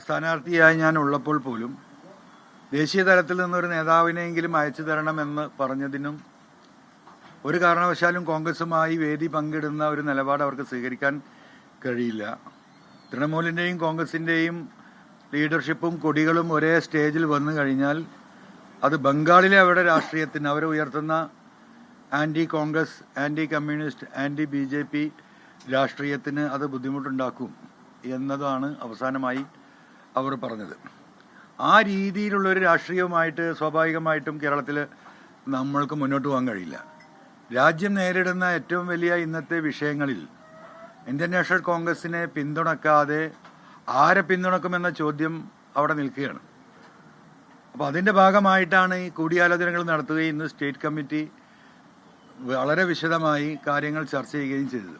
സ്ഥാനാർത്ഥിയായി ഞാൻ ഉള്ളപ്പോൾ പോലും ദേശീയ തലത്തിൽ നിന്നൊരു നേതാവിനെയെങ്കിലും അയച്ചു തരണമെന്ന് പറഞ്ഞതിനും ഒരു കാരണവശാലും കോൺഗ്രസുമായി വേദി പങ്കിടുന്ന ഒരു നിലപാട് അവർക്ക് സ്വീകരിക്കാൻ കഴിയില്ല. തൃണമൂലിൻ്റെയും കോൺഗ്രസിൻ്റെയും ലീഡർഷിപ്പും കൊടികളും ഒരേ സ്റ്റേജിൽ വന്നു കഴിഞ്ഞാൽ അത് ബംഗാളിലെ അവരുടെ രാഷ്ട്രീയത്തിന്, അവർ ഉയർത്തുന്ന anti Congress, anti communist, anti BJP രാഷ്ട്രീയത്തിന് അത് ബുദ്ധിമുട്ടുണ്ടാക്കും എന്നതാണ് അവസാനമായി അവർ പറഞ്ഞത്. ആ രീതിയിലുള്ളൊരു രാഷ്ട്രീയവുമായിട്ട് സ്വാഭാവികമായിട്ടും കേരളത്തിൽ നമ്മൾക്ക് മുന്നോട്ട് പോകാൻ കഴിയില്ല. രാജ്യം നേരിടുന്ന ഏറ്റവും വലിയ ഇന്നത്തെ വിഷയങ്ങളിൽ ഇന്ത്യൻ നാഷണൽ കോൺഗ്രസിനെ പിന്തുണക്കാതെ ആരെ പിന്തുണക്കുമെന്ന ചോദ്യം അവിടെ നിൽക്കുകയാണ്. അപ്പോൾ അതിൻ്റെ ഭാഗമായിട്ടാണ് ഈ കൂടിയാലോചനകൾ നടത്തുകയും ഇന്ന് സ്റ്റേറ്റ് കമ്മിറ്റി വളരെ വിശദമായി കാര്യങ്ങൾ ചർച്ച ചെയ്യുകയും ചെയ്തത്.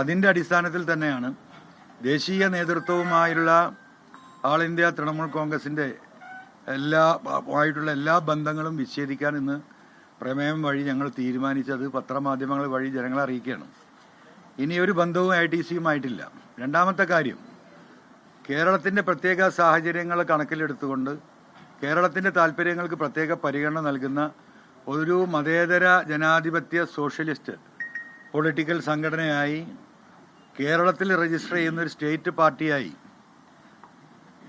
അതിൻ്റെ അടിസ്ഥാനത്തിൽ തന്നെയാണ് ദേശീയ നേതൃത്വവുമായുള്ള ആൾ ഇന്ത്യ തൃണമൂൽ കോൺഗ്രസിൻ്റെ എല്ലാ ബന്ധങ്ങളും വിച്ഛേദിക്കാൻ ഇന്ന് പ്രമേയം വഴി ഞങ്ങൾ തീരുമാനിച്ചത് പത്രമാധ്യമങ്ങൾ വഴി ജനങ്ങളെ അറിയിക്കുകയാണ്. ഇനി ഒരു ബന്ധവും ITCയുമായിട്ടില്ല. രണ്ടാമത്തെ കാര്യം, കേരളത്തിൻ്റെ പ്രത്യേക സാഹചര്യങ്ങൾ കണക്കിലെടുത്തുകൊണ്ട് കേരളത്തിൻ്റെ താല്പര്യങ്ങൾക്ക് പ്രത്യേക പരിഗണന നൽകുന്ന ഒരു മതേതര ജനാധിപത്യ സോഷ്യലിസ്റ്റ് പൊളിറ്റിക്കൽ സംഘടനയായി കേരളത്തിൽ രജിസ്റ്റർ ചെയ്യുന്ന ഒരു സ്റ്റേറ്റ് പാർട്ടിയായി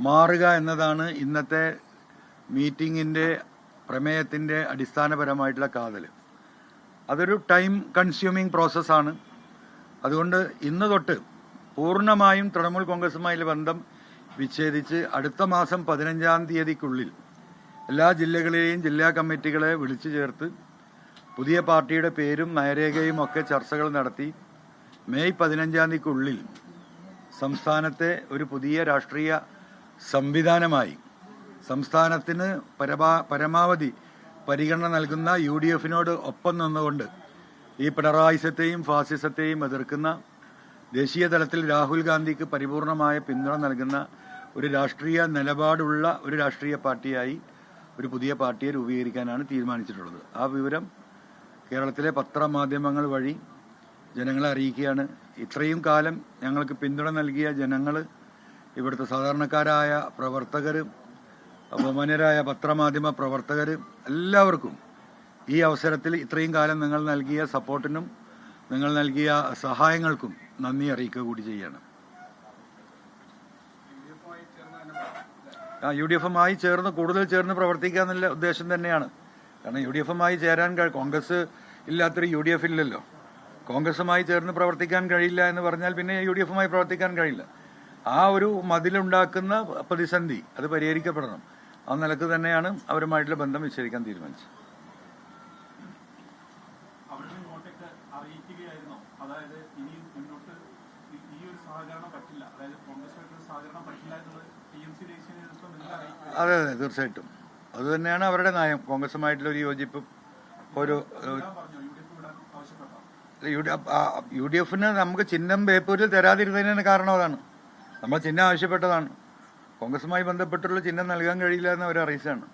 മാറുക എന്നതാണ് ഇന്നത്തെ മീറ്റിങ്ങിൻ്റെ പ്രമേയത്തിൻ്റെ അടിസ്ഥാനപരമായിട്ടുള്ള കാതൽ. അതൊരു ടൈം കൺസ്യൂമിങ് പ്രോസസ്സാണ്. അതുകൊണ്ട് ഇന്ന് തൊട്ട് പൂർണ്ണമായും തൃണമൂൽ കോൺഗ്രസുമായുള്ള ബന്ധം വിച്ഛേദിച്ച് അടുത്ത മാസം 15-ാം തീയതിക്കുള്ളിൽ എല്ലാ ജില്ലകളിലെയും ജില്ലാ കമ്മിറ്റികളെ വിളിച്ചു ചേർത്ത് പുതിയ പാർട്ടിയുടെ പേരും നയരേഖയും ഒക്കെ ചർച്ചകൾ നടത്തി മെയ് 15-ാം തീയതിക്കുള്ളിൽ സംസ്ഥാനത്തെ ഒരു പുതിയ രാഷ്ട്രീയ സംവിധാനമായി സംസ്ഥാനത്തിന് പരമാവധി പരിഗണന നൽകുന്ന UDFനോട് ഒപ്പം നിന്നുകൊണ്ട് ഈ പിണറായിസത്തെയും ഫാസിസത്തെയും എതിർക്കുന്ന, ദേശീയ തലത്തിൽ രാഹുൽ ഗാന്ധിക്ക് പരിപൂർണമായ പിന്തുണ നൽകുന്ന ഒരു രാഷ്ട്രീയ നിലപാടുള്ള ഒരു രാഷ്ട്രീയ പാർട്ടിയായി ഒരു പുതിയ പാർട്ടിയെ രൂപീകരിക്കാനാണ് തീരുമാനിച്ചിട്ടുള്ളത്. ആ വിവരം കേരളത്തിലെ പത്രമാധ്യമങ്ങൾ വഴി ജനങ്ങളെ അറിയിക്കുകയാണ്. ഇത്രയും കാലം ഞങ്ങൾക്ക് പിന്തുണ നൽകിയ ജനങ്ങൾ, ഇവിടുത്തെ സാധാരണക്കാരായ പ്രവർത്തകർ, ബഹുമാന്യരായ പത്രമാധ്യമ പ്രവർത്തകർ, എല്ലാവർക്കും ഈ അവസരത്തിൽ ഇത്രയും കാലം നിങ്ങൾ നൽകിയ സപ്പോർട്ടിനും നിങ്ങൾ നൽകിയ സഹായങ്ങൾക്കും നന്ദി അറിയിക്കുക കൂടി ചെയ്യണം. UDFുമായി കൂടുതൽ ചേർന്ന് പ്രവർത്തിക്കുക എന്നുള്ള ഉദ്ദേശം തന്നെയാണ്. കാരണം UDFുമായി ചേരാൻ കോൺഗ്രസ് ഇല്ലാത്തൊരു UDF ഇല്ലല്ലോ. കോൺഗ്രസുമായി ചേർന്ന് പ്രവർത്തിക്കാൻ കഴിയില്ല എന്ന് പറഞ്ഞാൽ പിന്നെ UDFുമായി പ്രവർത്തിക്കാൻ കഴിയില്ല. ആ ഒരു മതിലുണ്ടാക്കുന്ന പ്രതിസന്ധി അത് പരിഹരിക്കപ്പെടണം. ആ നിലക്ക് തന്നെയാണ് അവരുമായിട്ടുള്ള ബന്ധം വിച്ഛേദിക്കാൻ തീരുമാനിച്ചത്. അതെ അതെ, തീർച്ചയായിട്ടും അത് തന്നെയാണ് അവരുടെ നയം. കോൺഗ്രസുമായിട്ടുള്ള ഒരു യോജിപ്പും ഒരു UDFന് നമുക്ക് ചിഹ്നം ബേപ്പൂരിൽ തരാതിരുന്നതിന് കാരണം അതാണ്. നമ്മൾ ചിഹ്നം ആവശ്യപ്പെട്ടതാണ്. കോൺഗ്രസുമായി ബന്ധപ്പെട്ടുള്ള ചിഹ്നം നൽകാൻ കഴിയില്ല എന്ന് അവർ അറിയിച്ചാണ്.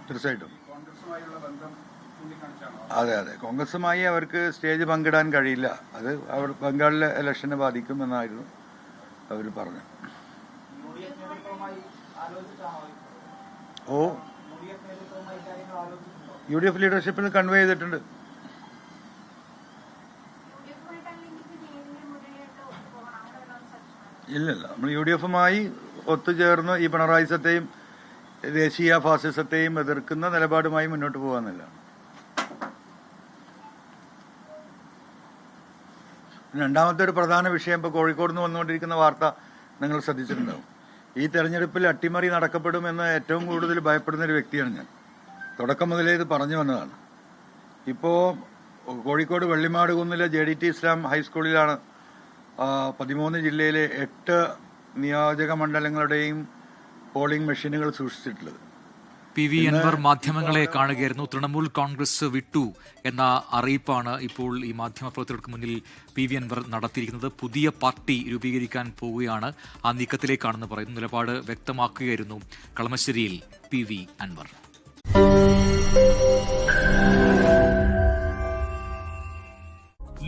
തീർച്ചയായിട്ടും അതെ അതെ, കോൺഗ്രസുമായി അവർക്ക് സ്റ്റേജ് പങ്കിടാൻ കഴിയില്ല. അത് അവർ ബംഗാളിലെ ഇലക്ഷനെ ബാധിക്കും എന്നായിരുന്നു അവർ പറഞ്ഞത്. UDF ലീഡർഷിപ്പിൽ കൺവേ ചെയ്തിട്ടുണ്ട്. ഇല്ലല്ല, നമ്മൾ UDFുമായി ഒത്തുചേർന്ന് ഈ പിണറായിസത്തെയും ദേശീയ ഫാസിസത്തെയും എതിർക്കുന്ന നിലപാടുമായി മുന്നോട്ട് പോകാമെന്നില്ല. രണ്ടാമത്തെ ഒരു പ്രധാന വിഷയം, ഇപ്പോൾ കോഴിക്കോട് നിന്ന് വന്നുകൊണ്ടിരിക്കുന്ന വാർത്ത നിങ്ങൾ ശ്രദ്ധിച്ചിട്ടുണ്ടാവും. ഈ തെരഞ്ഞെടുപ്പിൽ അട്ടിമറി നടക്കപ്പെടുമെന്ന് ഏറ്റവും കൂടുതൽ ഭയപ്പെടുന്ന ഒരു വ്യക്തിയാണ് ഞാൻ. തുടക്കം മുതലേ ഇത് പറഞ്ഞു വന്നതാണ്. ഇപ്പോൾ കോഴിക്കോട് വെള്ളിമാട് കുന്നിലെ JDT ഇസ്ലാം ഹൈസ്കൂളിലാണ് 13 ജില്ലയിലെ 8 നിയോജക മണ്ഡലങ്ങളുടെയും പോളിംഗ് മെഷീനുകൾ സൂക്ഷിച്ചിട്ടുള്ളത്. PV അൻവർ മാധ്യമങ്ങളെ കാണുകയായിരുന്നു. തൃണമൂൽ കോൺഗ്രസ് വിട്ടു എന്ന അറിയിപ്പാണ് ഇപ്പോൾ ഈ മാധ്യമപ്രവർത്തകർക്ക് മുന്നിൽ PV അൻവർ നടത്തിയിരിക്കുന്നത്. പുതിയ പാർട്ടി രൂപീകരിക്കാൻ പോവുകയാണ്, ആ നീക്കത്തിലേക്കാണെന്ന് പറയുന്നു. നിലപാട് വ്യക്തമാക്കുകയായിരുന്നു കളമശ്ശേരിയിൽ PV അൻവർ.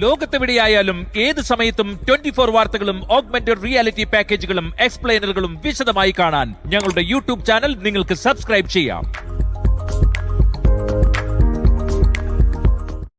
ലോകത്തെവിടെയായാലും ഏത് സമയത്തും 24 വാർത്തകളും ഓഗ്മെന്റഡ് റിയാലിറ്റി പാക്കേജുകളും എക്സ്പ്ലെയിനറുകളും വിശദമായി കാണാൻ ഞങ്ങളുടെ യൂട്യൂബ് ചാനൽ നിങ്ങൾക്ക് സബ്സ്ക്രൈബ് ചെയ്യാം.